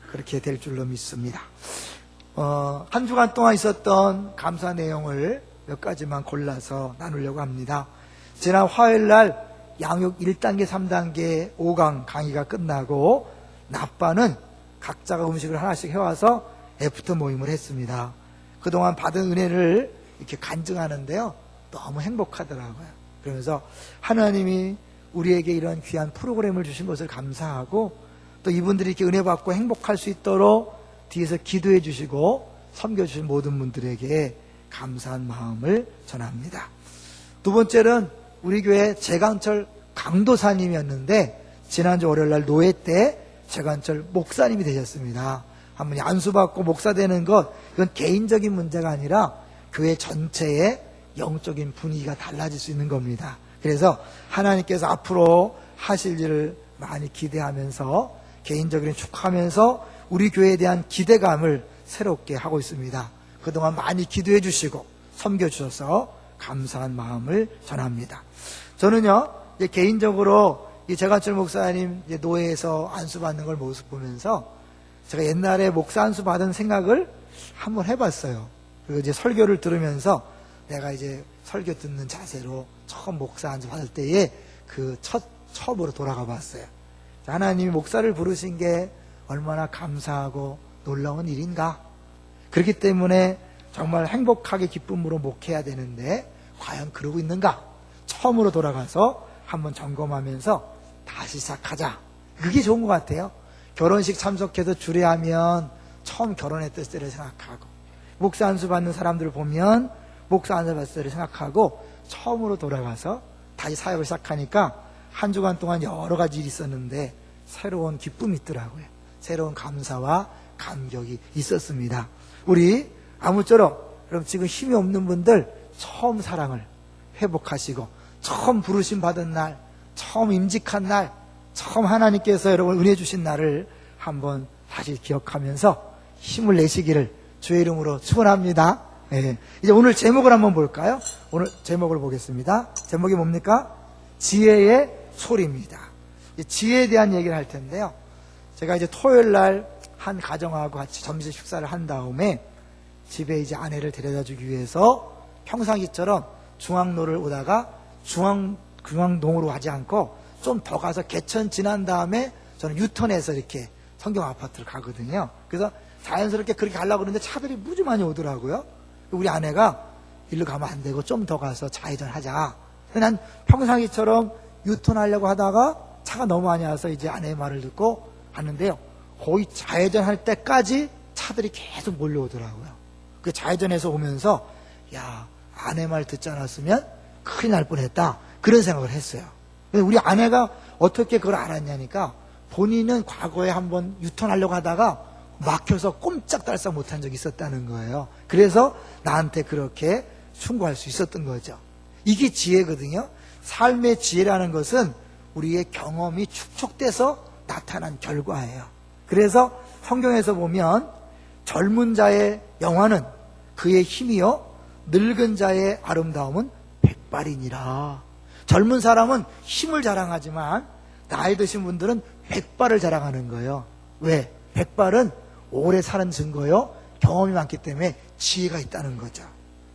그렇게 될 줄로 믿습니다. 한 주간 동안 있었던 감사 내용을 몇 가지만 골라서 나누려고 합니다. 지난 화요일 날 양육 1단계, 3단계 5강 강의가 끝나고 낮반은 각자가 음식을 하나씩 해와서 애프터 모임을 했습니다. 그동안 받은 은혜를 이렇게 간증하는데요, 너무 행복하더라고요. 그러면서 하나님이 우리에게 이런 귀한 프로그램을 주신 것을 감사하고, 또 이분들이 이렇게 은혜 받고 행복할 수 있도록 뒤에서 기도해 주시고 섬겨주신 모든 분들에게 감사한 마음을 전합니다. 두 번째는 우리 교회 재강철 강도사님이었는데, 지난주 월요일날 노회 때 재강철 목사님이 되셨습니다. 한 분이 안수받고 목사 되는 것, 이건 개인적인 문제가 아니라 교회 전체의 영적인 분위기가 달라질 수 있는 겁니다. 그래서 하나님께서 앞으로 하실 일을 많이 기대하면서, 개인적으로 축하하면서 우리 교회에 대한 기대감을 새롭게 하고 있습니다. 그동안 많이 기도해 주시고 섬겨주셔서 감사한 마음을 전합니다. 저는요, 이제 개인적으로 이 재관철 목사님 이제 노예에서 안수받는 걸 모습 보면서 제가 옛날에 목사 안수 받은 생각을 한번 해봤어요. 그리고 이제 설교를 들으면서 내가 이제 설교 듣는 자세로 처음 목사 안수 받을 때에 그 처음으로 돌아가 봤어요. 하나님이 목사를 부르신 게 얼마나 감사하고 놀라운 일인가. 그렇기 때문에 정말 행복하게 기쁨으로 목회해야 되는데 과연 그러고 있는가. 처음으로 돌아가서 한번 점검하면서 다시 시작하자. 그게 좋은 것 같아요. 결혼식 참석해서 주례하면 처음 결혼했을 때를 생각하고, 목사 안수 받는 사람들을 보면 목사 안수 받을 때를 생각하고 처음으로 돌아가서 다시 사역을 시작하니까 한 주간 동안 여러 가지 일이 있었는데 새로운 기쁨이 있더라고요. 새로운 감사와 감격이 있었습니다. 우리 아무쪼록 그럼 지금 힘이 없는 분들 처음 사랑을 회복하시고, 처음 부르심 받은 날, 처음 임직한 날, 처음 하나님께서 여러분 은혜 주신 날을 한번 다시 기억하면서 힘을 내시기를 주의 이름으로 축원합니다. 네. 이제 오늘 제목을 한번 볼까요? 오늘 제목을 보겠습니다. 제목이 뭡니까? 지혜의 소리입니다. 지혜에 대한 얘기를 할 텐데요, 제가 이제 토요일 날 한 가정하고 같이 점심 식사를 한 다음에 집에 이제 아내를 데려다 주기 위해서 평상시처럼 중앙로를 오다가 중앙동으로 가지 않고 좀 더 가서 개천 지난 다음에 저는 유턴해서 이렇게 성경 아파트를 가거든요. 그래서 자연스럽게 그렇게 가려고 그러는데 차들이 무지 많이 오더라고요. 우리 아내가 일로 가면 안 되고 좀 더 가서 좌회전 하자. 난 평상시처럼 유턴하려고 하다가 차가 너무 많이 와서 이제 아내의 말을 듣고 갔는데요, 거의 좌회전 할 때까지 차들이 계속 몰려오더라고요. 그 좌회전해서 오면서 야, 아내 말 듣지 않았으면 큰일 날 뻔했다, 그런 생각을 했어요. 우리 아내가 어떻게 그걸 알았냐니까, 본인은 과거에 한번 유턴하려고 하다가 막혀서 꼼짝달싹 못한 적이 있었다는 거예요. 그래서 나한테 그렇게 충고할 수 있었던 거죠. 이게 지혜거든요. 삶의 지혜라는 것은 우리의 경험이 축적돼서 나타난 결과예요. 그래서 성경에서 보면 젊은 자의 영화는 그의 힘이요 늙은 자의 아름다움은 백발이니라. 젊은 사람은 힘을 자랑하지만 나이 드신 분들은 백발을 자랑하는 거예요. 왜? 백발은 오래 사는 증거요, 경험이 많기 때문에 지혜가 있다는 거죠.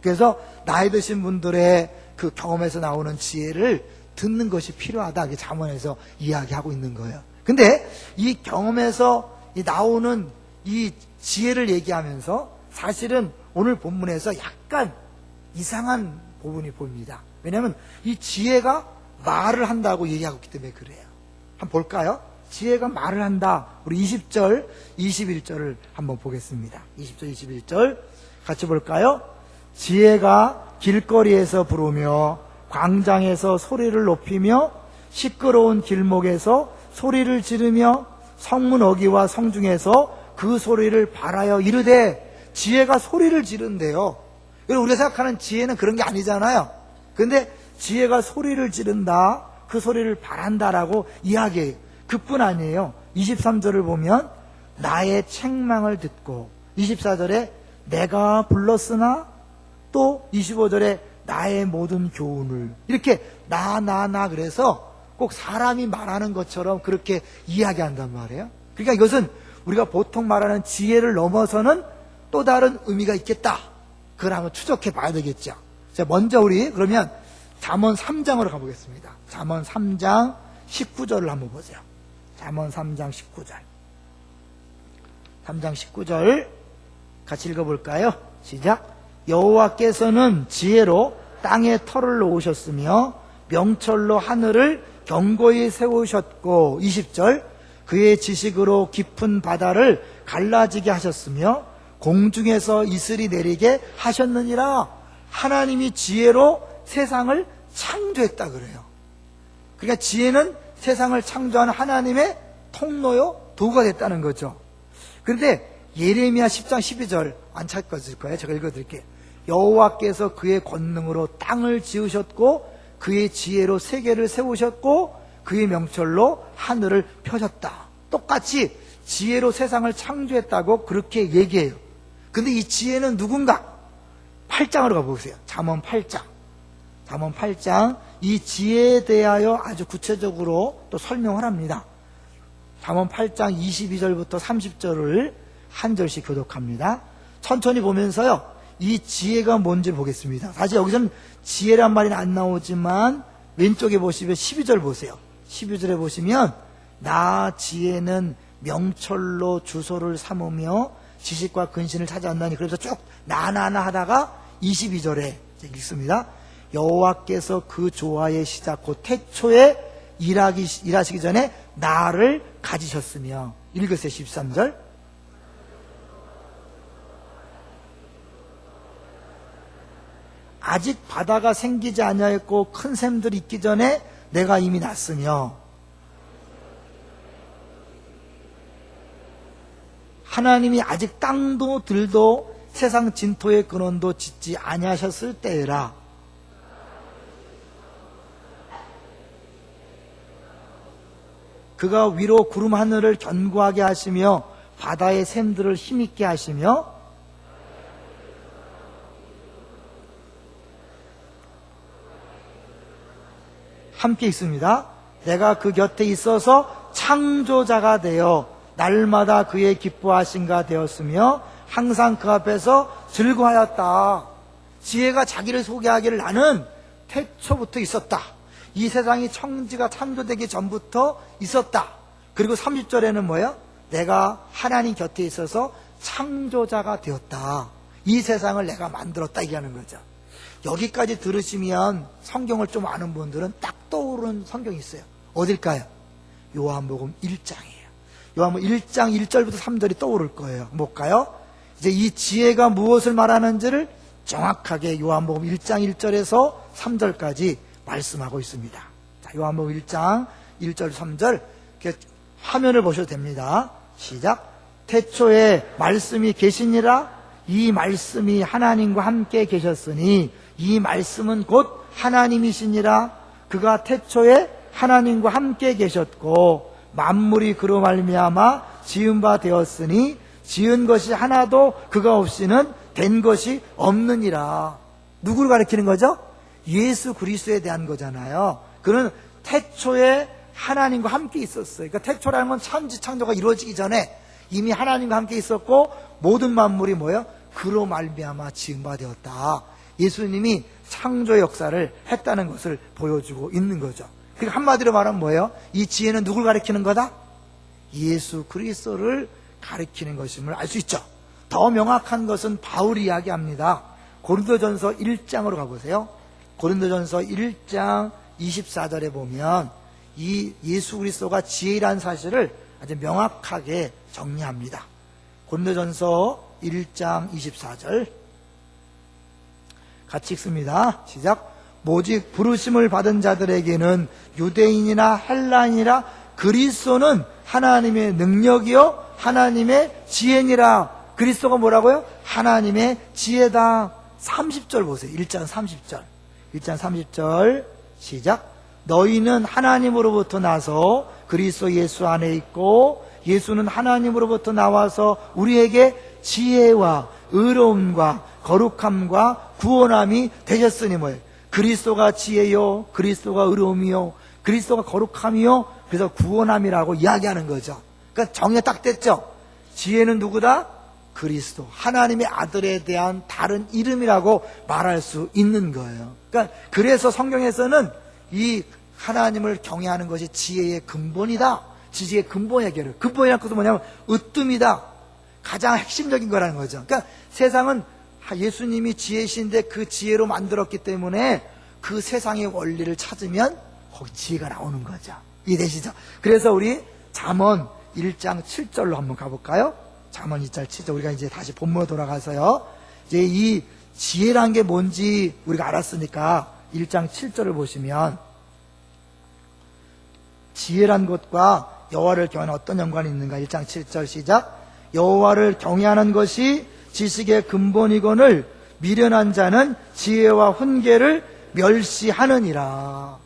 그래서 나이 드신 분들의 그 경험에서 나오는 지혜를 듣는 것이 필요하다, 이게 잠언에서 이야기하고 있는 거예요. 근데 이 경험에서 나오는 이 지혜를 얘기하면서 사실은 오늘 본문에서 약간 이상한 부분이 보입니다. 왜냐하면 이 지혜가 말을 한다고 얘기하고 있기 때문에 그래요. 한번 볼까요? 지혜가 말을 한다. 우리 20절, 21절을 한번 보겠습니다. 20절, 21절 같이 볼까요? 지혜가 길거리에서 부르며 광장에서 소리를 높이며 시끄러운 길목에서 소리를 지르며 성문 어귀와 성중에서 그 소리를 발하여 이르되, 지혜가 소리를 지른대요. 우리가 생각하는 지혜는 그런 게 아니잖아요. 그런데 지혜가 소리를 지른다, 그 소리를 발한다라고 이야기해요. 그뿐 아니에요. 23절을 보면 나의 책망을 듣고, 24절에 내가 불렀으나, 또 25절에 나의 모든 교훈을, 이렇게 나 그래서 꼭 사람이 말하는 것처럼 그렇게 이야기한단 말이에요. 그러니까 이것은 우리가 보통 말하는 지혜를 넘어서는 또 다른 의미가 있겠다. 그걸 한번 추적해 봐야 되겠죠. 자, 먼저 우리 그러면 잠언 3장으로 가보겠습니다. 잠언 3장 19절을 한번 보세요. 잠언 3장 19절. 3장 19절 같이 읽어볼까요? 시작. 여호와께서는 지혜로 땅에 털을 놓으셨으며 명철로 하늘을 견고히 세우셨고 20절. 그의 지식으로 깊은 바다를 갈라지게 하셨으며 공중에서 이슬이 내리게 하셨느니라. 하나님이 지혜로 세상을 창조했다 그래요. 그러니까 지혜는 세상을 창조한 하나님의 통로요, 도구가 됐다는 거죠. 그런데 예레미야 10장 12절 안 찾을 거예요. 제가 읽어드릴게요. 여호와께서 그의 권능으로 땅을 지으셨고 그의 지혜로 세계를 세우셨고 그의 명철로 하늘을 펴셨다. 똑같이 지혜로 세상을 창조했다고 그렇게 얘기해요. 근데 이 지혜는 누군가? 8장으로 가보세요. 잠언 8장. 잠언 8장. 이 지혜에 대하여 아주 구체적으로 또 설명을 합니다. 잠언 8장 22절부터 30절을 한 절씩 교독합니다. 천천히 보면서요, 이 지혜가 뭔지 보겠습니다. 사실 여기서는 지혜란 말이 안 나오지만 왼쪽에 보시면 12절 보세요. 12절에 보시면 나 지혜는 명철로 주소를 삼으며 지식과 근신을 찾아온다니. 그래서 쭉 나나나 하다가 22절에 읽습니다. 여호와께서 그 조화의 시작 곧 태초에 일하시기 전에 나를 가지셨으며. 읽으세요. 13절. 아직 바다가 생기지 아니하였고 큰 샘들이 있기 전에 내가 이미 났으며. 하나님이 아직 땅도 들도 세상 진토의 근원도 짓지 아니하셨을 때라. 그가 위로 구름 하늘을 견고하게 하시며 바다의 샘들을 힘있게 하시며 함께 있습니다. 내가 그 곁에 있어서 창조자가 되어 날마다 그의 기뻐하신가 되었으며 항상 그 앞에서 즐거워하였다. 지혜가 자기를 소개하기를 나는 태초부터 있었다. 이 세상이 천지가 창조되기 전부터 있었다. 그리고 30절에는 뭐예요? 내가 하나님 곁에 있어서 창조자가 되었다. 이 세상을 내가 만들었다 얘기하는 거죠. 여기까지 들으시면 성경을 좀 아는 분들은 딱 떠오르는 성경이 있어요. 어딜까요? 요한복음 1장이에요. 요한복음 1장 1절부터 3절이 떠오를 거예요. 뭘까요? 이제 이 지혜가 무엇을 말하는지를 정확하게 요한복음 1장 1절에서 3절까지 말씀하고 있습니다. 자, 요한복음 1장 1절 3절 화면을 보셔도 됩니다. 시작. 태초에 말씀이 계시니라. 이 말씀이 하나님과 함께 계셨으니 이 말씀은 곧 하나님이시니라. 그가 태초에 하나님과 함께 계셨고 만물이 그로 말미암아 지은 바 되었으니 지은 것이 하나도 그가 없이는 된 것이 없느니라. 누구를 가리키는 거죠? 예수 그리스도에 대한 거잖아요. 그는 태초에 하나님과 함께 있었어요. 그러니까 태초라는 건 천지 창조가 이루어지기 전에 이미 하나님과 함께 있었고 모든 만물이 뭐예요? 그로 말미암아 지은 바 되었다. 예수님이 창조의 역사를 했다는 것을 보여주고 있는 거죠. 그러니까 한마디로 말하면 뭐예요? 이 지혜는 누굴 가리키는 거다? 예수 그리스도를 가리키는 것임을 알 수 있죠. 더 명확한 것은 바울이 이야기합니다. 고린도전서 1장으로 가보세요. 고린도전서 1장 24절에 보면 이 예수 그리스도가 지혜라는 사실을 아주 명확하게 정리합니다. 고린도전서 1장 24절 같이 읽습니다. 시작. 오직 부르심을 받은 자들에게는 유대인이나 헬라인이라 그리스도는 하나님의 능력이요 하나님의 지혜니라. 그리스도가 뭐라고요? 하나님의 지혜다. 30절 보세요. 1장 30절. 1장 30절 시작. 너희는 하나님으로부터 나서 그리스도 예수 안에 있고 예수는 하나님으로부터 나와서 우리에게 지혜와 의로움과 거룩함과 구원함이 되셨으니 뭐예요? 그리스도가 지혜요, 그리스도가 의로움이요, 그리스도가 거룩함이요, 그래서 구원함이라고 이야기하는 거죠. 그러니까 정리가 딱 됐죠. 지혜는 누구다? 그리스도, 하나님의 아들에 대한 다른 이름이라고 말할 수 있는 거예요. 그러니까 그래서 성경에서는 이 하나님을 경외하는 것이 지혜의 근본이다. 지혜의 근본 해결을. 근본이라는 것은 뭐냐면 으뜸이다. 가장 핵심적인 거라는 거죠. 그러니까 세상은 예수님이 지혜신데 그 지혜로 만들었기 때문에 그 세상의 원리를 찾으면 거기 지혜가 나오는 거죠. 이해되시죠? 그래서 우리 잠언 1장 7절로 한번 가볼까요? 잠언 2장 7절. 우리가 이제 다시 본문으로 돌아가서요. 이제 이 지혜란 게 뭔지 우리가 알았으니까 1장 7절을 보시면 지혜란 것과 여호와를 경외하는 어떤 연관이 있는가? 1장 7절 시작. 여호와를 경외하는 것이 지식의 근본이거늘 미련한 자는 지혜와 훈계를 멸시하느니라.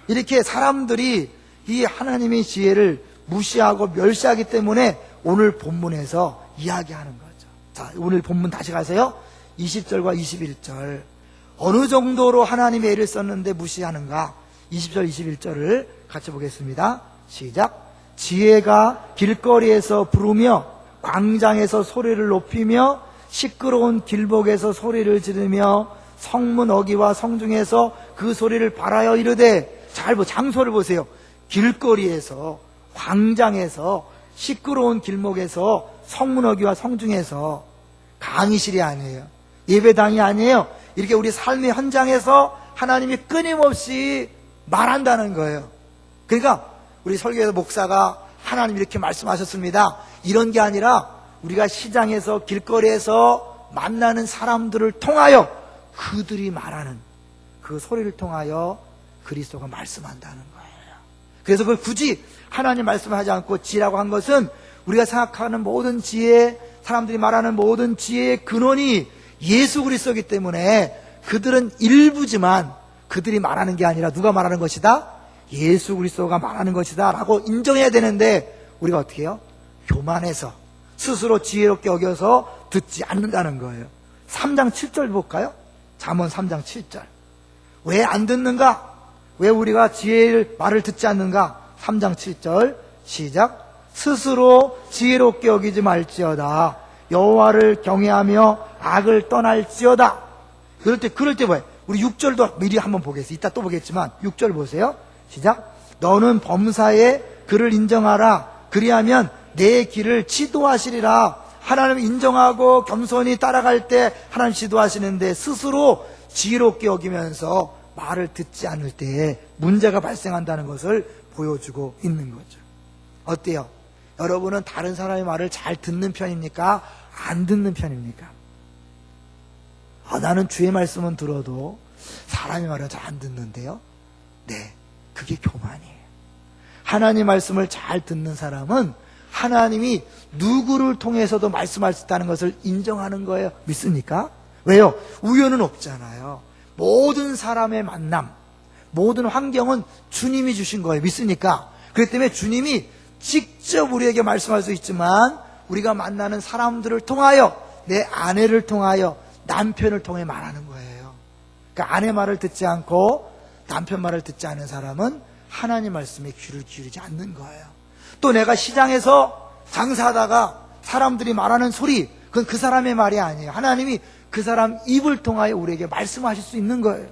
이렇게 사람들이 이 하나님의 지혜를 무시하고 멸시하기 때문에 오늘 본문에서 이야기하는 거죠. 자, 오늘 본문 다시 가세요. 20절과 21절. 어느 정도로 하나님의 애를 썼는데 무시하는가? 20절, 21절을 같이 보겠습니다. 시작. 지혜가 길거리에서 부르며 광장에서 소리를 높이며 시끄러운 길목에서 소리를 지르며 성문 어귀와 성중에서 그 소리를 발하여 이르되, 장소를 보세요. 길거리에서, 광장에서, 시끄러운 길목에서, 성문 어귀와 성중에서. 강의실이 아니에요. 예배당이 아니에요. 이렇게 우리 삶의 현장에서 하나님이 끊임없이 말한다는 거예요. 그러니까 우리 설교에서 목사가 하나님 이렇게 말씀하셨습니다. 이런 게 아니라 우리가 시장에서 길거리에서 만나는 사람들을 통하여 그들이 말하는 그 소리를 통하여 그리스도가 말씀한다는 거예요. 그래서 그걸 굳이 하나님 말씀하지 않고 지혜라고 한 것은 우리가 생각하는 모든 지혜, 사람들이 말하는 모든 지혜의 근원이 예수 그리스도이기 때문에 그들은 일부지만 그들이 말하는 게 아니라 누가 말하는 것이다? 예수 그리스도가 말하는 것이다 라고 인정해야 되는데 우리가 어떻게 해요? 교만해서 스스로 지혜롭게 여겨서 듣지 않는다는 거예요. 3장 7절 볼까요? 잠언 3장 7절. 왜 안 듣는가? 왜 우리가 지혜의 말을 듣지 않는가? 3장 7절 시작. 스스로 지혜롭게 여기지 말지어다. 여호와를 경외하며 악을 떠날지어다. 그럴 때 뭐예요? 우리 6절도 미리 한번 보겠습니다. 이따 또 보겠지만 6절 보세요. 시작. 너는 범사에 그를 인정하라. 그리하면 내 길을 지도하시리라. 하나님을 인정하고 겸손히 따라갈 때 하나님 지도하시는데 스스로 지혜롭게 여기면서 말을 듣지 않을 때에 문제가 발생한다는 것을 보여주고 있는 거죠. 어때요? 여러분은 다른 사람의 말을 잘 듣는 편입니까? 안 듣는 편입니까? 나는 주의 말씀은 들어도 사람의 말은 잘 안 듣는데요. 네, 그게 교만이에요. 하나님 말씀을 잘 듣는 사람은 하나님이 누구를 통해서도 말씀할 수 있다는 것을 인정하는 거예요. 믿습니까? 왜요? 우연은 없잖아요. 모든 사람의 만남, 모든 환경은 주님이 주신 거예요. 믿습니까? 그렇기 때문에 주님이 직접 우리에게 말씀할 수 있지만 우리가 만나는 사람들을 통하여, 내 아내를 통하여, 남편을 통해 말하는 거예요. 그러니까 아내 말을 듣지 않고 남편 말을 듣지 않은 사람은 하나님 말씀에 귀를 기울이지 않는 거예요. 또 내가 시장에서 장사하다가 사람들이 말하는 소리, 그건 그 사람의 말이 아니에요. 하나님이 그 사람 입을 통하여 우리에게 말씀하실 수 있는 거예요.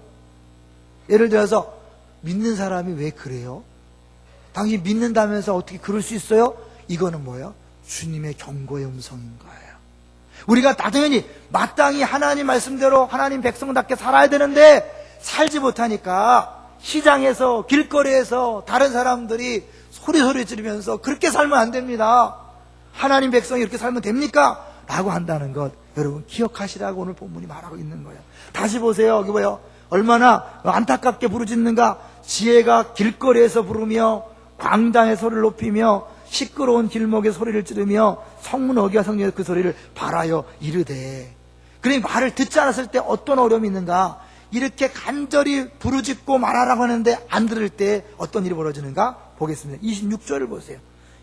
예를 들어서 믿는 사람이 왜 그래요? 당신 믿는다면서 어떻게 그럴 수 있어요? 이거는 뭐예요? 주님의 경고의 음성인 거예요. 우리가 당연히 마땅히 하나님 말씀대로 하나님 백성답게 살아야 되는데 살지 못하니까 시장에서 길거리에서 다른 사람들이 소리 지르면서 그렇게 살면 안 됩니다. 하나님 백성이 이렇게 살면 됩니까? 라고 한다는 것 여러분 기억하시라고 오늘 본문이 말하고 있는 거예요. 다시 보세요. 여기 뭐예요? 얼마나 안타깝게 부르짖는가. 지혜가 길거리에서 부르며 광장에 소리를 높이며 시끄러운 길목에 소리를 지르며 성문 어귀와 성중에서 그 소리를 발하여 이르되. 그러니 말을 듣지 않았을 때 어떤 어려움이 있는가. 이렇게 간절히 부르짖고 말하라고 하는데 안 들을 때 어떤 일이 벌어지는가 보겠습니다. 26절을 보세요.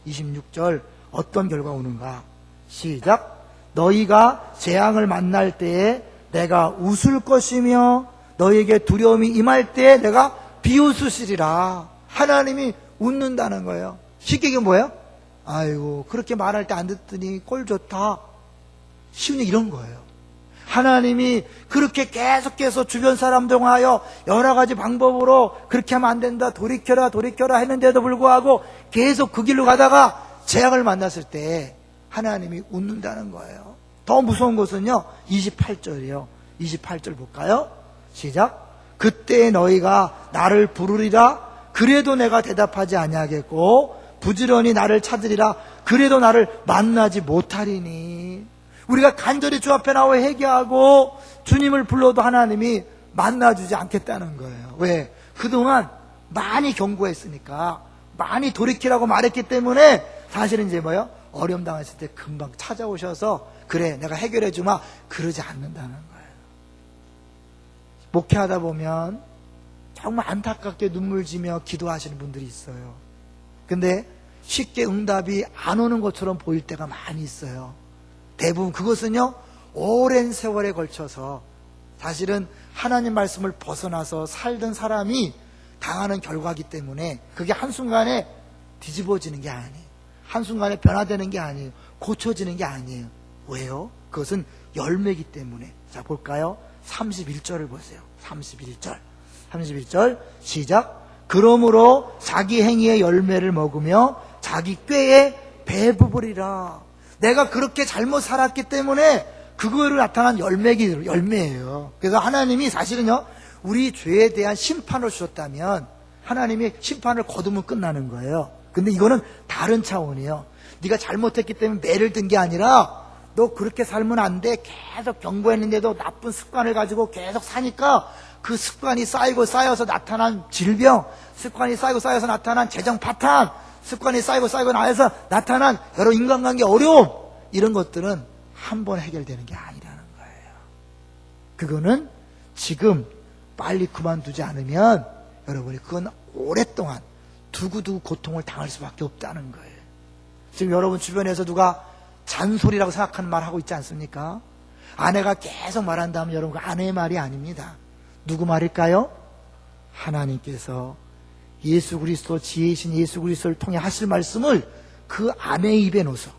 26절 어떤 결과가 오는가. 시작. 너희가 재앙을 만날 때에 내가 웃을 것이며 너희에게 두려움이 임할 때에 내가 비웃으시리라. 하나님이 웃는다는 거예요. 쉽게 이게 뭐예요? 아이고 그렇게 말할 때 안 듣더니 꼴 좋다. 쉬운 얘기 이런 거예요. 하나님이 그렇게 계속해서 주변 사람들 하여 여러 가지 방법으로 그렇게 하면 안 된다, 돌이켜라 돌이켜라 했는데도 불구하고 계속 그 길로 가다가 재앙을 만났을 때 하나님이 웃는다는 거예요. 더 무서운 것은요 28절이에요 28절 볼까요? 시작. 그때 너희가 나를 부르리라 그래도 내가 대답하지 아니하겠고 부지런히 나를 찾으리라 그래도 나를 만나지 못하리니. 우리가 간절히 주 앞에 나와 회개하고 주님을 불러도 하나님이 만나주지 않겠다는 거예요. 왜? 그동안 많이 경고했으니까, 많이 돌이키라고 말했기 때문에 사실은 이제 뭐요? 어려움 당했을 때 금방 찾아오셔서 그래 내가 해결해 주마 그러지 않는다는 거예요. 목회하다 보면 정말 안타깝게 눈물 지며 기도하시는 분들이 있어요. 근데 쉽게 응답이 안 오는 것처럼 보일 때가 많이 있어요. 대부분 그것은요 오랜 세월에 걸쳐서 사실은 하나님 말씀을 벗어나서 살던 사람이 당하는 결과이기 때문에 그게 한순간에 뒤집어지는 게 아니에요. 한순간에 변화되는 게 아니에요. 고쳐지는 게 아니에요. 왜요? 그것은 열매이기 때문에. 자 볼까요? 31절을 보세요. 31절 시작. 그러므로 자기 행위의 열매를 먹으며 자기 꾀에 배부르리라. 내가 그렇게 잘못 살았기 때문에 그거로 나타난 열매예요. 그래서 하나님이 사실은요 우리 죄에 대한 심판을 주셨다면 하나님이 심판을 거두면 끝나는 거예요. 근데 이거는 다른 차원이에요. 네가 잘못했기 때문에 매를 든 게 아니라 너 그렇게 살면 안 돼. 계속 경고했는데도 나쁜 습관을 가지고 계속 사니까 그 습관이 쌓이고 쌓여서 나타난 질병, 습관이 쌓이고 쌓여서 나타난 재정 파탄, 습관이 쌓이고 쌓이고 나서 나타난 여러 인간관계 어려움, 이런 것들은 한 번 해결되는 게 아니라는 거예요. 그거는 지금 빨리 그만두지 않으면 여러분이 그건 오랫동안 두고두고 고통을 당할 수밖에 없다는 거예요. 지금 여러분 주변에서 누가 잔소리라고 생각하는 말 하고 있지 않습니까? 아내가 계속 말한다면 여러분 그 아내의 말이 아닙니다. 누구 말일까요? 하나님께서 예수 그리스도 지혜이신 예수 그리스도를 통해 하실 말씀을 그 아내의 입에 넣어서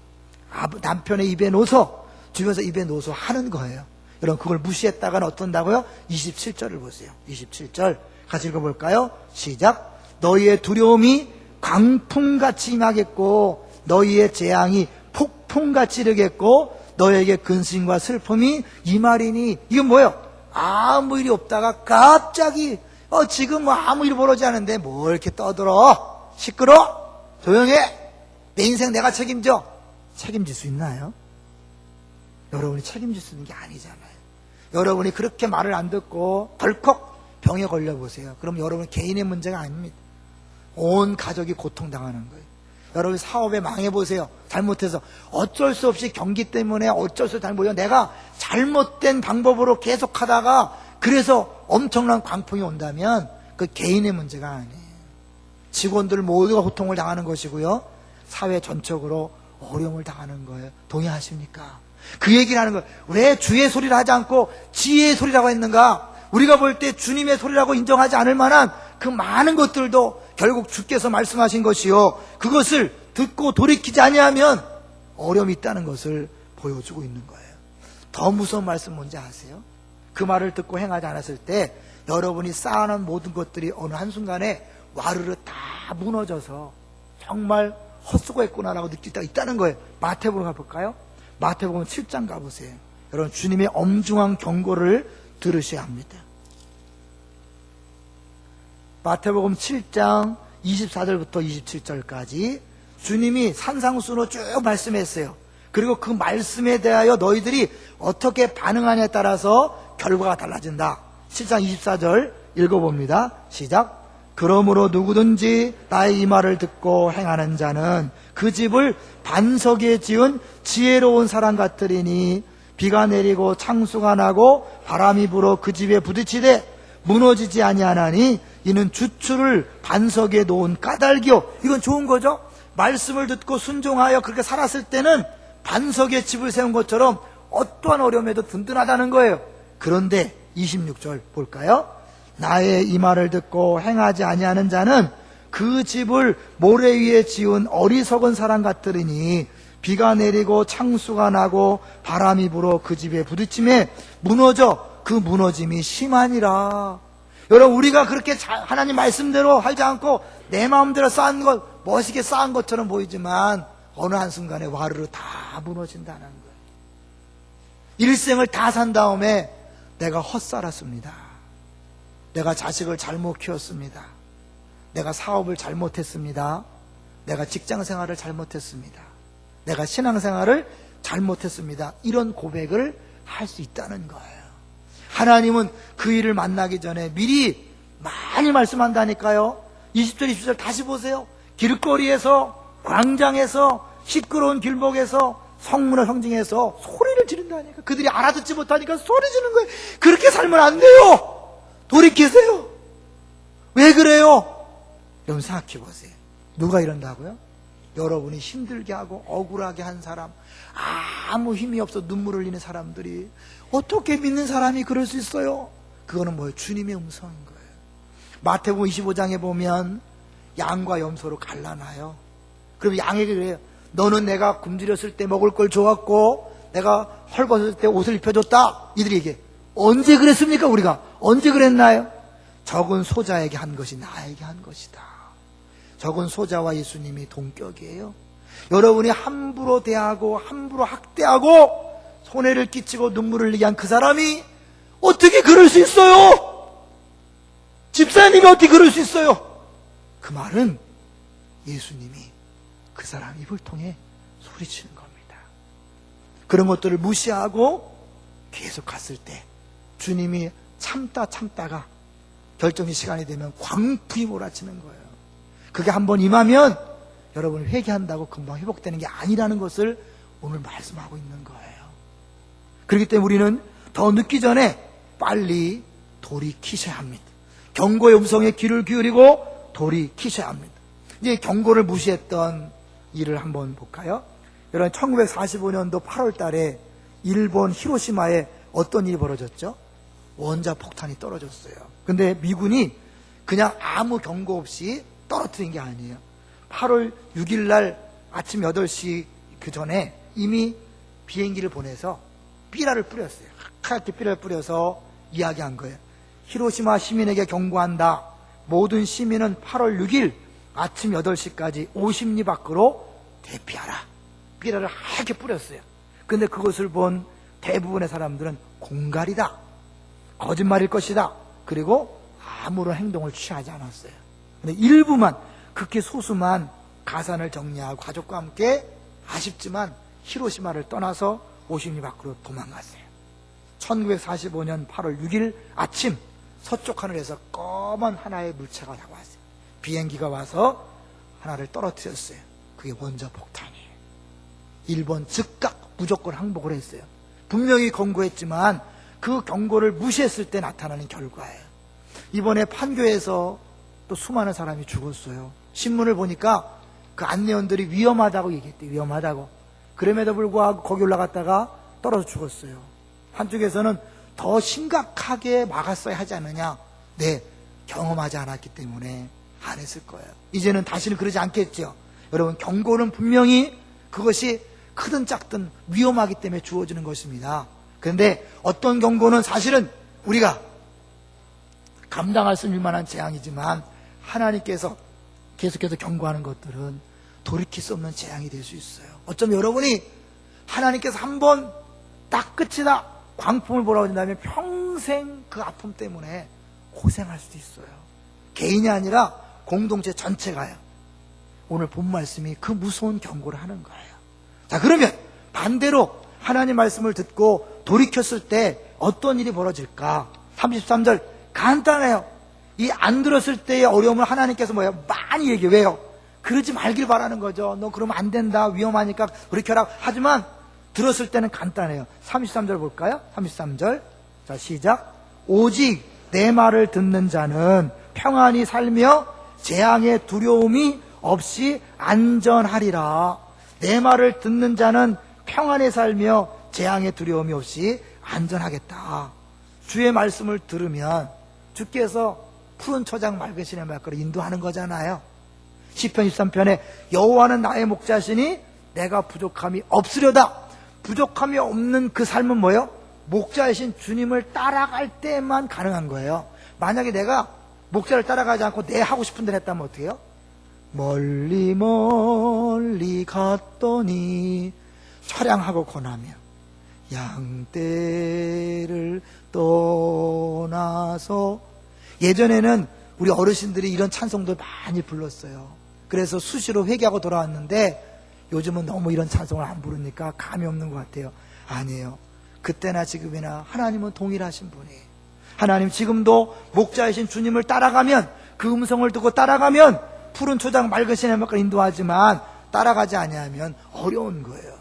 남편의 입에 넣어서 주변에서 입에 넣어서 하는 거예요. 여러분 그걸 무시했다가는 어떤다고요? 27절을 보세요. 27절 같이 읽어볼까요? 시작. 너희의 두려움이 광풍같이 임하겠고 너희의 재앙이 폭풍같이 이르겠고 너희에게 근심과 슬픔이 임하리니. 이건 뭐예요? 아무 일이 없다가 갑자기 지금 뭐 아무 일 벌어지지 않은데 뭘 이렇게 떠들어? 시끄러? 조용해? 내 인생 내가 책임져? 책임질 수 있나요? 여러분이 책임질 수 있는 게 아니잖아요. 여러분이 그렇게 말을 안 듣고 덜컥 병에 걸려보세요. 그럼 여러분 개인의 문제가 아닙니다. 온 가족이 고통당하는 거예요. 여러분 사업에 망해보세요. 잘못해서 어쩔 수 없이 경기 때문에 어쩔 수 없이 잘못해서 내가 잘못된 방법으로 계속하다가 그래서 엄청난 광풍이 온다면 그 개인의 문제가 아니에요. 직원들 모두가 고통을 당하는 것이고요. 사회 전적으로 어려움을 당하는 거예요. 동의하십니까? 그 얘기를 하는 거예요. 왜 주의 소리를 하지 않고 지혜의 소리라고 했는가? 우리가 볼 때 주님의 소리라고 인정하지 않을 만한 그 많은 것들도 결국 주께서 말씀하신 것이요 그것을 듣고 돌이키지 아니하면 어려움이 있다는 것을 보여주고 있는 거예요. 더 무서운 말씀 뭔지 아세요? 그 말을 듣고 행하지 않았을 때 여러분이 쌓아놓은 모든 것들이 어느 한순간에 와르르 다 무너져서 정말 헛수고했구나라고 느낄 때가 있다는 거예요. 마태복음 가볼까요? 마태복음 7장 가보세요. 여러분 주님의 엄중한 경고를 들으셔야 합니다. 마태복음 7장 24절부터 27절까지 주님이 산상수훈으로 쭉 말씀했어요. 그리고 그 말씀에 대하여 너희들이 어떻게 반응하냐에 따라서 결과가 달라진다. 7장 24절 읽어봅니다. 시작. 그러므로 누구든지 나의 이 말을 듣고 행하는 자는 그 집을 반석에 지은 지혜로운 사람 같으리니 비가 내리고 창수가 나고 바람이 불어 그 집에 부딪히되 무너지지 아니하나니 이는 주추를 반석에 놓은 까닭이요. 이건 좋은 거죠. 말씀을 듣고 순종하여 그렇게 살았을 때는 반석에 집을 세운 것처럼 어떠한 어려움에도 든든하다는 거예요. 그런데 26절 볼까요? 나의 이 말을 듣고 행하지 아니하는 자는 그 집을 모래 위에 지은 어리석은 사람 같으리니 비가 내리고 창수가 나고 바람이 불어 그 집에 부딪힘에 무너져 그 무너짐이 심하니라. 여러분, 우리가 그렇게 하나님 말씀대로 하지 않고 내 마음대로 쌓은 것, 멋있게 쌓은 것처럼 보이지만 어느 한순간에 와르르 다 무너진다는 거예요. 일생을 다 산 다음에 내가 헛살았습니다. 내가 자식을 잘못 키웠습니다. 내가 사업을 잘못했습니다. 내가 직장생활을 잘못했습니다. 내가 신앙생활을 잘못했습니다. 이런 고백을 할 수 있다는 거예요. 하나님은 그 일을 만나기 전에 미리 많이 말씀한다니까요. 20절 20절 다시 보세요. 길거리에서, 광장에서, 시끄러운 길목에서, 성문의 성중에서 소리를 지른다니까. 그들이 알아듣지 못하니까 소리 지르는 거예요. 그렇게 살면 안 돼요. 돌이키세요. 왜 그래요? 여러분 생각해 보세요. 누가 이런다고요? 여러분이 힘들게 하고 억울하게 한 사람, 아무 힘이 없어 눈물 흘리는 사람들이 어떻게 믿는 사람이 그럴 수 있어요? 그거는 뭐예요? 주님의 음성인 거예요. 마태복음 25장에 보면 양과 염소로 갈라놔요. 그럼 양에게 그래요. 너는 내가 굶주렸을 때 먹을 걸 줘왔고 내가 헐벗을 때 옷을 입혀줬다. 이들이 얘기해. 언제 그랬습니까? 우리가 언제 그랬나요? 적은 소자에게 한 것이 나에게 한 것이다. 적은 소자와 예수님이 동격이에요. 여러분이 함부로 대하고 함부로 학대하고 손해를 끼치고 눈물을 흘리게 한 그 사람이 어떻게 그럴 수 있어요? 집사님이 어떻게 그럴 수 있어요? 그 말은 예수님이 그 사람 입을 통해 소리치는 겁니다. 그런 것들을 무시하고 계속 갔을 때 주님이 참다가 결정의 시간이 되면 광풍이 몰아치는 거예요. 그게 한번 임하면 여러분이 회개한다고 금방 회복되는 게 아니라는 것을 오늘 말씀하고 있는 거예요. 그렇기 때문에 우리는 더 늦기 전에 빨리 돌이키셔야 합니다. 경고의 음성에 귀를 기울이고 돌이키셔야 합니다. 이제 경고를 무시했던 일을 한번 볼까요? 여러분 1945년도 8월 달에 일본 히로시마에 어떤 일이 벌어졌죠? 원자 폭탄이 떨어졌어요. 근데 미군이 그냥 아무 경고 없이 떨어뜨린 게 아니에요. 8월 6일 날 아침 8시 그 전에 이미 비행기를 보내서 삐라를 뿌렸어요. 하얗게 삐라를 뿌려서 이야기한 거예요. 히로시마 시민에게 경고한다. 모든 시민은 8월 6일 아침 8시까지 50리 밖으로 대피하라. 삐라를 하얗게 뿌렸어요. 근데 그것을 본 대부분의 사람들은 공갈이다. 거짓말일 것이다. 그리고 아무런 행동을 취하지 않았어요. 근데 일부만, 극히 소수만 가산을 정리하고 가족과 함께 아쉽지만 히로시마를 떠나서 50리 밖으로 도망갔어요. 1945년 8월 6일 아침 서쪽 하늘에서 검은 하나의 물체가 다가왔어요. 비행기가 와서 하나를 떨어뜨렸어요. 그게 원자 폭탄이에요. 일본 즉각 무조건 항복을 했어요. 분명히 경고했지만 그 경고를 무시했을 때 나타나는 결과예요. 이번에 판교에서 또 수많은 사람이 죽었어요. 신문을 보니까 그 안내원들이 위험하다고 얘기했대요. 위험하다고. 그럼에도 불구하고 거기 올라갔다가 떨어져 죽었어요. 한쪽에서는 더 심각하게 막았어야 하지 않느냐. 네, 경험하지 않았기 때문에 안 했을 거예요. 이제는 다시는 그러지 않겠죠. 여러분, 경고는 분명히 그것이 크든 작든 위험하기 때문에 주어지는 것입니다. 그런데 어떤 경고는 사실은 우리가 감당할 수 있을 만한 재앙이지만 하나님께서 계속해서 경고하는 것들은 돌이킬 수 없는 재앙이 될 수 있어요. 어쩌면 여러분이 하나님께서 한번 딱 끝이다 광풍을 몰아오신다면 평생 그 아픔 때문에 고생할 수도 있어요. 개인이 아니라 공동체 전체가요. 오늘 본 말씀이 그 무서운 경고를 하는 거예요. 자, 그러면 반대로 하나님 말씀을 듣고 돌이켰을 때 어떤 일이 벌어질까? 33절 간단해요. 이 안 들었을 때의 어려움을 하나님께서 뭐예요? 많이 얘기해요. 왜요? 그러지 말길 바라는 거죠. 너 그러면 안 된다. 위험하니까 돌이켜라. 하지만 들었을 때는 간단해요. 33절 볼까요? 33절. 자, 시작. 오직 내 말을 듣는 자는 평안히 살며 재앙의 두려움이 없이 안전하리라. 내 말을 듣는 자는 평안히 살며 재앙의 두려움이 없이 안전하겠다. 주의 말씀을 들으면 주께서 푸른 초장 맑은 시내 말거리 인도하는 거잖아요. 시편 13편에 여호와는 나의 목자시니 내가 부족함이 없으려다. 부족함이 없는 그 삶은 뭐예요? 목자이신 주님을 따라갈 때만 가능한 거예요. 만약에 내가 목자를 따라가지 않고 내 하고 싶은 대로 했다면 어떻게 해요? 멀리 멀리 갔더니 차량하고 권하며 양떼를 떠나서. 예전에는 우리 어르신들이 이런 찬송도 많이 불렀어요. 그래서 수시로 회개하고 돌아왔는데 요즘은 너무 이런 찬송을 안 부르니까 감이 없는 것 같아요. 아니에요. 그때나 지금이나 하나님은 동일하신 분이에요. 하나님 지금도 목자이신 주님을 따라가면, 그 음성을 듣고 따라가면 푸른 초장 맑은 시냇물가로 인도하지만 따라가지 아니하면 어려운 거예요.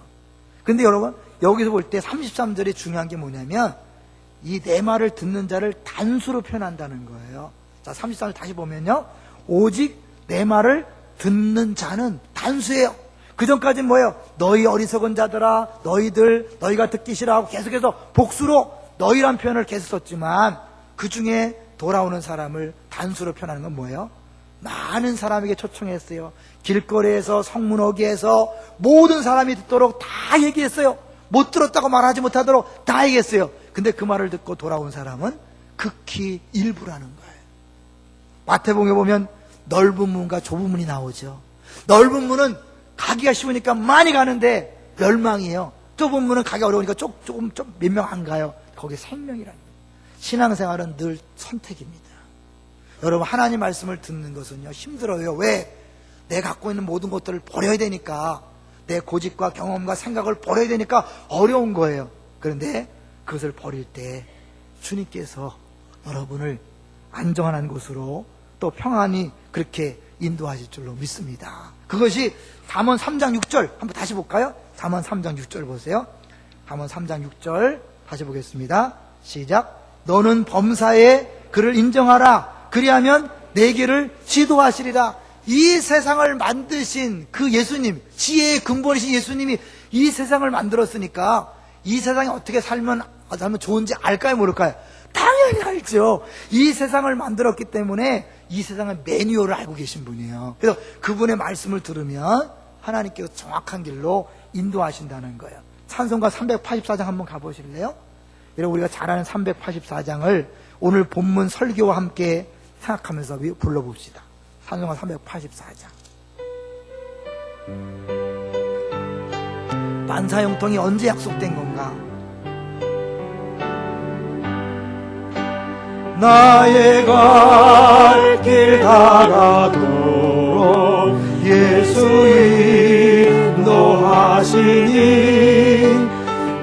근데 여러분, 여기서 볼 때 33절이 중요한 게 뭐냐면 이 내 말을 듣는 자를 단수로 표현한다는 거예요. 자, 33절 다시 보면요, 오직 내 말을 듣는 자는 단수예요. 그 전까지는 뭐예요? 너희 어리석은 자들아, 너희가 듣기 싫어하고 계속해서 복수로 너희란 표현을 계속 썼지만 그 중에 돌아오는 사람을 단수로 표현하는 건 뭐예요? 많은 사람에게 초청했어요. 길거리에서, 성문어기에서 모든 사람이 듣도록 다 얘기했어요. 못 들었다고 말하지 못하도록 다 얘기했어요. 근데 그 말을 듣고 돌아온 사람은 극히 일부라는 거예요. 마태복음에 보면 넓은 문과 좁은 문이 나오죠. 넓은 문은 가기가 쉬우니까 많이 가는데 멸망이에요. 좁은 문은 가기 어려우니까 조금 몇 명 안 가요. 거기에 생명이라는 거예요. 신앙생활은 늘 선택입니다. 여러분, 하나님 말씀을 듣는 것은요 힘들어요. 왜? 내가 갖고 있는 모든 것들을 버려야 되니까, 내 고집과 경험과 생각을 버려야 되니까 어려운 거예요. 그런데 그것을 버릴 때 주님께서 여러분을 안정한 곳으로 또 평안히 그렇게 인도하실 줄로 믿습니다. 그것이 잠언 3장 6절 한번 다시 볼까요? 잠언 3장 6절 보세요. 잠언 3장 6절 다시 보겠습니다. 시작. 너는 범사에 그를 인정하라. 그리하면 내 길을 지도하시리라. 이 세상을 만드신 그 예수님, 지혜의 근본이신 예수님이 이 세상을 만들었으니까 이 세상에 어떻게 살면 좋은지 알까요, 모를까요? 당연히 알죠. 이 세상을 만들었기 때문에 이 세상의 매뉴얼을 알고 계신 분이에요. 그래서 그분의 말씀을 들으면 하나님께서 정확한 길로 인도하신다는 거예요. 찬송가 384장 한번 가보실래요? 여러분, 우리가 잘 아는 384장을 오늘 본문 설교와 함께 생각하면서 불러봅시다. 찬송가 384장. 만사형통이 언제 약속된 건가? 나의 갈 길 다가도록 예수 인도하시니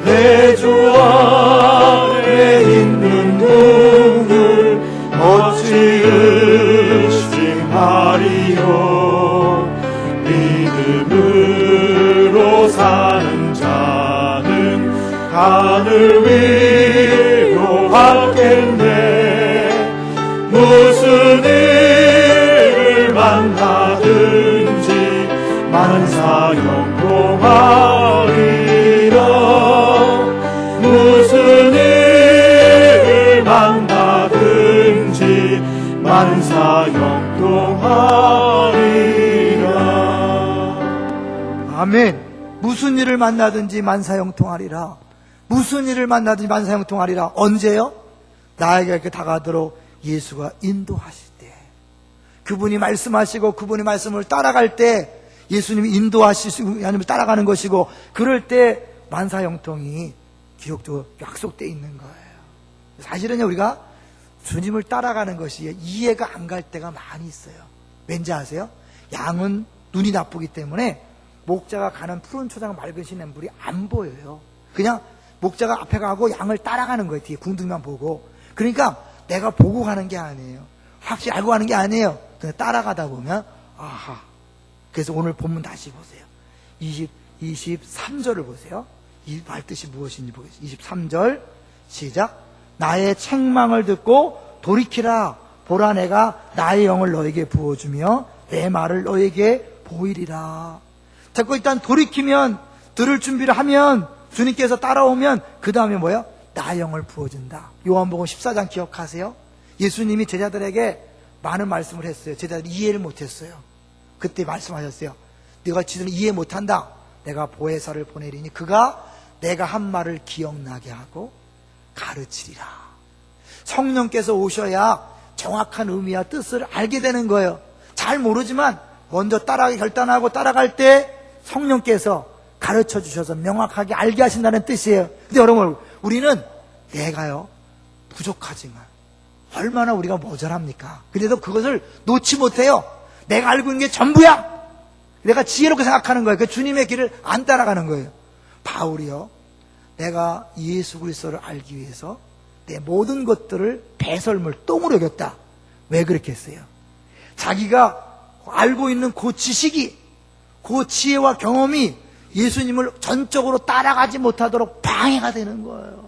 내 주 안에 있는 분을 어찌 의심하리요. 믿음으로 사는 자는 하늘 위로 받겠네. 무슨 일을 만나든지 만사형통하리라. 무슨 일을 만나든지 만사형통하리라. 아멘. 무슨 일을 만나든지 만사형통하리라. 무슨 일을 만나든지 만사형통하리라. 언제요? 나에게 이렇게 다가도록 예수가 인도하실 때, 그분이 말씀하시고 그분의 말씀을 따라갈 때 예수님이 인도하시고 하나님을 따라가는 것이고, 그럴 때 만사형통이 기록적으로 약속되어 있는 거예요. 사실은요, 우리가 주님을 따라가는 것이 이해가 안 갈 때가 많이 있어요. 왠지 아세요? 양은 눈이 나쁘기 때문에 목자가 가는 푸른 초장 맑은 시냇물이 안 보여요. 그냥 목자가 앞에 가고 양을 따라가는 거예요. 뒤에 궁둥이만 보고. 그러니까 내가 보고 가는 게 아니에요. 확실히 알고 가는 게 아니에요. 그냥 따라가다 보면 아하. 그래서 오늘 본문 다시 보세요. 23절을 보세요. 이 말 뜻이 무엇인지 보겠습니다. 23절 시작. 나의 책망을 듣고 돌이키라. 보라, 내가 나의 영을 너에게 부어주며 내 말을 너에게 보이리라. 자꾸 일단 돌이키면, 들을 준비를 하면, 주님께서 따라오면 그 다음에 뭐예요? 나의 영을 부어준다. 요한복음 14장 기억하세요? 예수님이 제자들에게 많은 말씀을 했어요. 제자들이 이해를 못했어요. 그때 말씀하셨어요. 네가 지들은 이해 못한다. 내가 보혜사를 보내리니 그가 내가 한 말을 기억나게 하고 가르치리라. 성령께서 오셔야 정확한 의미와 뜻을 알게 되는 거예요. 잘 모르지만 먼저 따라가기 결단하고 따라갈 때 성령께서 가르쳐 주셔서 명확하게 알게 하신다는 뜻이에요. 근데 여러분, 우리는 내가요 부족하지만 얼마나 우리가 모자랍니까? 그래도 그것을 놓지 못해요. 내가 알고 있는 게 전부야. 내가 지혜롭게 생각하는 거예요. 그 주님의 길을 안 따라가는 거예요. 바울이요, 내가 예수 그리스도를 알기 위해서 내 모든 것들을 배설물 똥으로 여겼다. 왜 그렇게 했어요? 자기가 알고 있는 그 지식이, 그 지혜와 경험이 예수님을 전적으로 따라가지 못하도록 방해가 되는 거예요.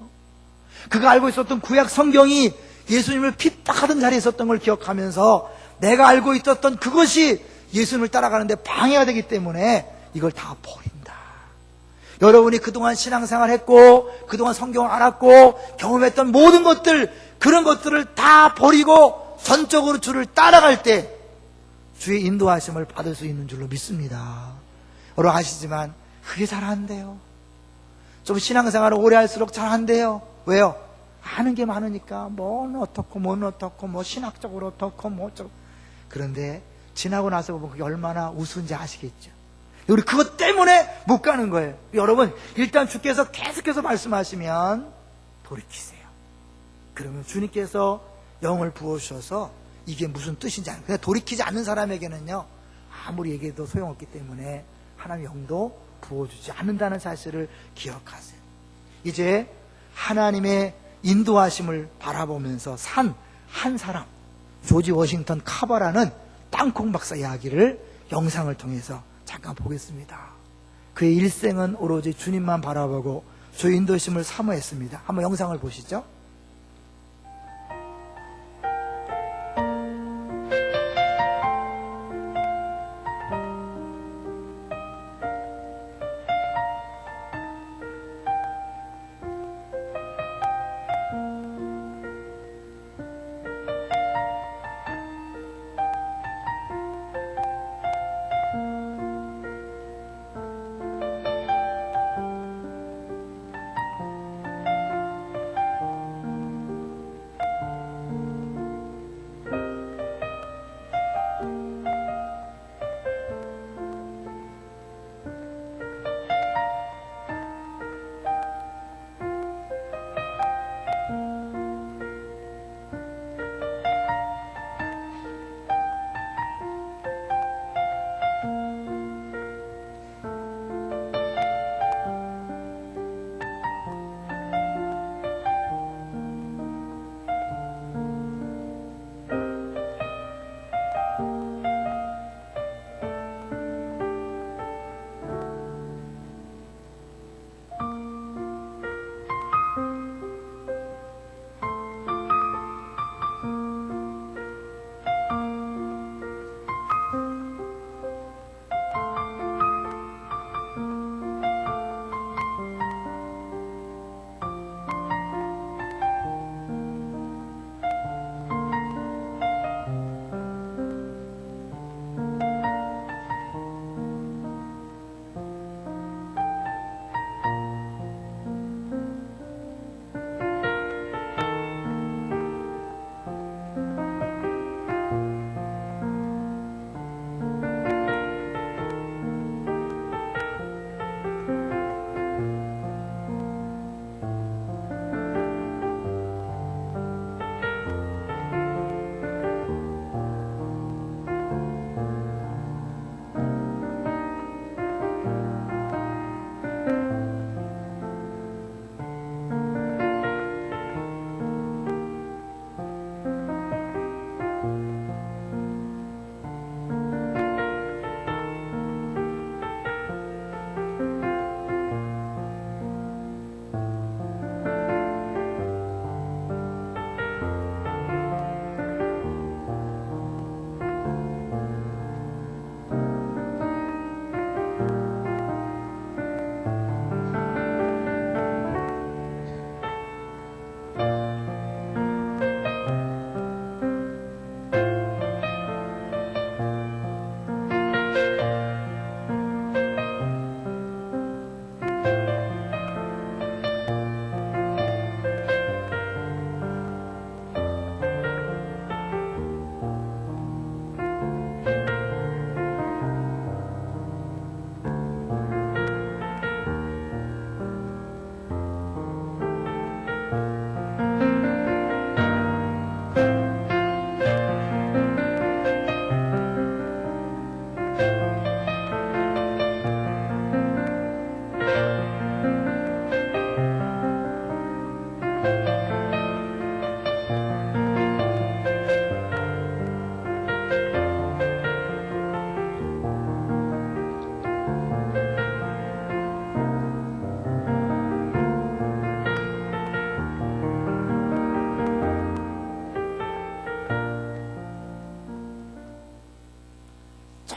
그가 알고 있었던 구약 성경이 예수님을 핍박하던 자리에 있었던 걸 기억하면서 내가 알고 있었던 그것이 예수님을 따라가는데 방해가 되기 때문에 이걸 다 버린다. 여러분이 그동안 신앙생활 했고 그동안 성경을 알았고 경험했던 모든 것들, 그런 것들을 다 버리고 전적으로 주를 따라갈 때 주의 인도하심을 받을 수 있는 줄로 믿습니다. 여러분 아시지만 그게 잘 안 돼요. 좀 신앙생활을 오래 할수록 잘 안 돼요. 왜요? 아는 게 많으니까 뭐는 어떻고 뭐는 어떻고 뭐 신학적으로 어떻고 뭐 어쩌고. 그런데 지나고 나서 보면 그게 얼마나 우스운지 아시겠죠? 우리 그것 때문에 못 가는 거예요. 여러분, 일단 주께서 계속해서 말씀하시면 돌이키세요. 그러면 주님께서 영을 부어주셔서 이게 무슨 뜻인지 알아요. 그냥 돌이키지 않는 사람에게는요 아무리 얘기해도 소용없기 때문에 하나님의 영도 부어주지 않는다는 사실을 기억하세요. 이제 하나님의 인도하심을 바라보면서 산 한 사람, 조지 워싱턴 카버라는 땅콩 박사 이야기를 영상을 통해서 잠깐 보겠습니다. 그의 일생은 오로지 주님만 바라보고 주의 인도심을 사모했습니다. 한번 영상을 보시죠.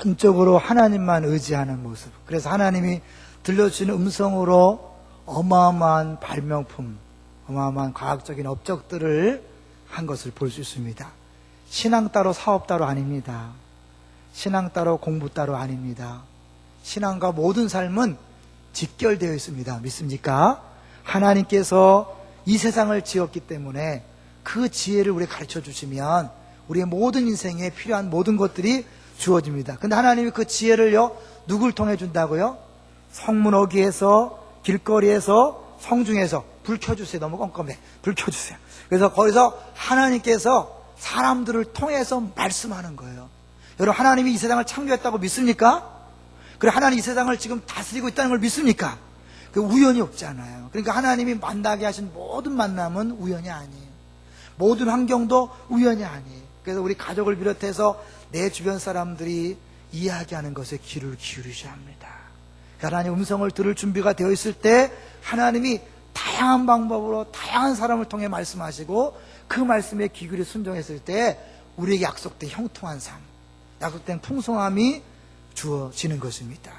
전적으로 하나님만 의지하는 모습. 그래서 하나님이 들려주시는 음성으로 어마어마한 발명품, 어마어마한 과학적인 업적들을 한 것을 볼 수 있습니다. 신앙 따로 사업 따로 아닙니다. 신앙 따로 공부 따로 아닙니다. 신앙과 모든 삶은 직결되어 있습니다. 믿습니까? 하나님께서 이 세상을 지었기 때문에 그 지혜를 우리에게 가르쳐 주시면 우리의 모든 인생에 필요한 모든 것들이 주어집니다. 근데 하나님이 그 지혜를요, 누굴 통해 준다고요? 성문 어귀에서, 길거리에서, 성중에서 불 켜주세요. 너무 껌껌해. 불 켜주세요. 그래서 거기서 하나님께서 사람들을 통해서 말씀하는 거예요. 여러분, 하나님이 이 세상을 창조했다고 믿습니까? 그리고 하나님 이 세상을 지금 다스리고 있다는 걸 믿습니까? 그 우연이 없잖아요. 그러니까 하나님이 만나게 하신 모든 만남은 우연이 아니에요. 모든 환경도 우연이 아니에요. 그래서 우리 가족을 비롯해서 내 주변 사람들이 이야기하는 것에 귀를 기울이셔야 합니다. 하나님 음성을 들을 준비가 되어 있을 때 하나님이 다양한 방법으로 다양한 사람을 통해 말씀하시고 그 말씀에 귀 기울여 순종했을 때 우리에게 약속된 형통한 삶, 약속된 풍성함이 주어지는 것입니다.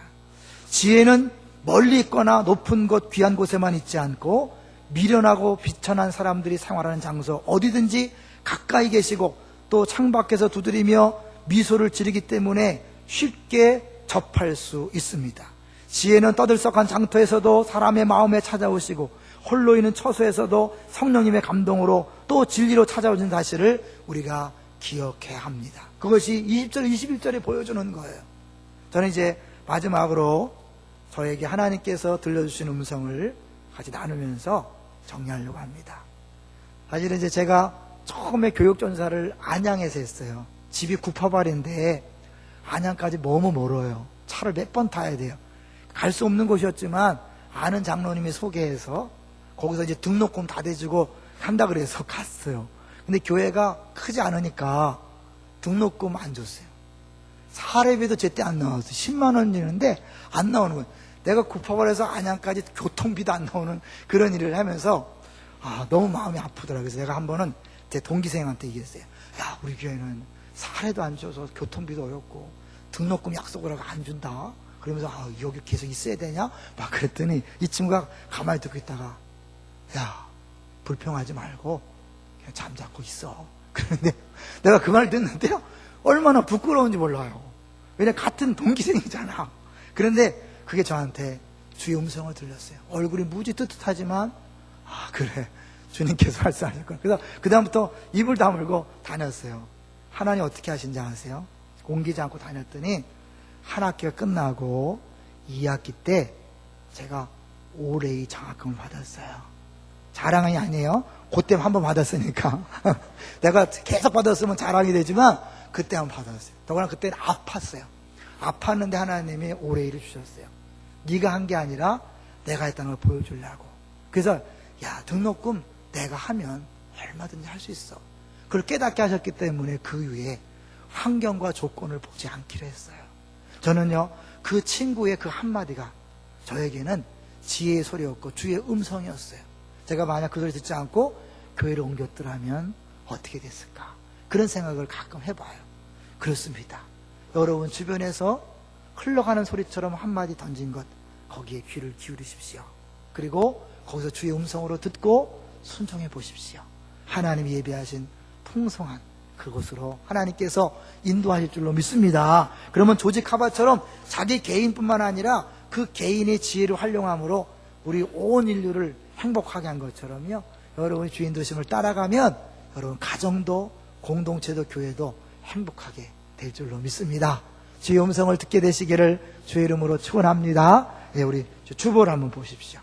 지혜는 멀리 있거나 높은 곳, 귀한 곳에만 있지 않고 미련하고 비천한 사람들이 생활하는 장소 어디든지 가까이 계시고 또 창밖에서 두드리며 미소를 지르기 때문에 쉽게 접할 수 있습니다. 지혜는 떠들썩한 장터에서도 사람의 마음에 찾아오시고 홀로 있는 처소에서도 성령님의 감동으로 또 진리로 찾아오는 사실을 우리가 기억해야 합니다. 그것이 20절, 21절에 보여주는 거예요. 저는 이제 마지막으로 저에게 하나님께서 들려주신 음성을 같이 나누면서 정리하려고 합니다. 사실은 이제 제가 처음에 교육전사를 안양에서 했어요. 집이 구파발인데 안양까지 너무 멀어요. 차를 몇 번 타야 돼요. 갈 수 없는 곳이었지만 아는 장로님이 소개해서 거기서 이제 등록금 다 대주고 한다 그래서 갔어요. 근데 교회가 크지 않으니까 등록금 안 줬어요. 사례비도 제때 안 나와서 10만 원 주는데 안 나오는 거예요. 내가 구파발에서 안양까지 교통비도 안 나오는 그런 일을 하면서 너무 마음이 아프더라고요. 그래서 내가 한 번은 제 동기생한테 얘기했어요. 야, 우리 교회는 사례도 안 줘서 교통비도 어렵고 등록금 약속을 하고 안 준다. 그러면서 여기 계속 있어야 되냐? 막 그랬더니 이 친구가 가만히 듣고 있다가 야, 불평하지 말고 그냥 잠자코 있어. 그런데 내가 그 말을 듣는데요, 얼마나 부끄러운지 몰라요. 왜냐면 같은 동기생이잖아. 그런데 그게 저한테 주의 음성을 들렸어요. 얼굴이 무지 뜨뜻하지만 그래, 주님께서 말씀하셨구나. 그래서 그 다음부터 입을 다물고 다녔어요. 하나님 어떻게 하신지 아세요? 옮기지 않고 다녔더니 한 학기가 끝나고 2학기 때 제가 올해의 장학금을 받았어요. 자랑이 아니에요. 그때 한 번 받았으니까. 내가 계속 받았으면 자랑이 되지만 그때 한 번 받았어요. 더구나 그때는 아팠어요. 아팠는데 하나님이 올해일을 주셨어요. 네가 한 게 아니라 내가 했다는 걸 보여주려고. 그래서 야, 등록금 내가 하면 얼마든지 할 수 있어. 그걸 깨닫게 하셨기 때문에 그 위에 환경과 조건을 보지 않기로 했어요. 저는요, 그 친구의 그 한마디가 저에게는 지혜의 소리였고 주의 음성이었어요. 제가 만약 그 소리 듣지 않고 교회를 옮겼더라면 어떻게 됐을까? 그런 생각을 가끔 해봐요. 그렇습니다. 여러분 주변에서 흘러가는 소리처럼 한마디 던진 것, 거기에 귀를 기울이십시오. 그리고 거기서 주의 음성으로 듣고 순종해 보십시오. 하나님이 예비하신 풍성한 그곳으로 하나님께서 인도하실 줄로 믿습니다. 그러면 조지 카바처럼 자기 개인뿐만 아니라 그 개인의 지혜를 활용함으로 우리 온 인류를 행복하게 한 것처럼요, 여러분이 주인 되심을 따라가면 여러분 가정도 공동체도 교회도 행복하게 될 줄로 믿습니다. 주의 음성을 듣게 되시기를 주의 이름으로 축원합니다. 우리 주보를 한번 보십시오.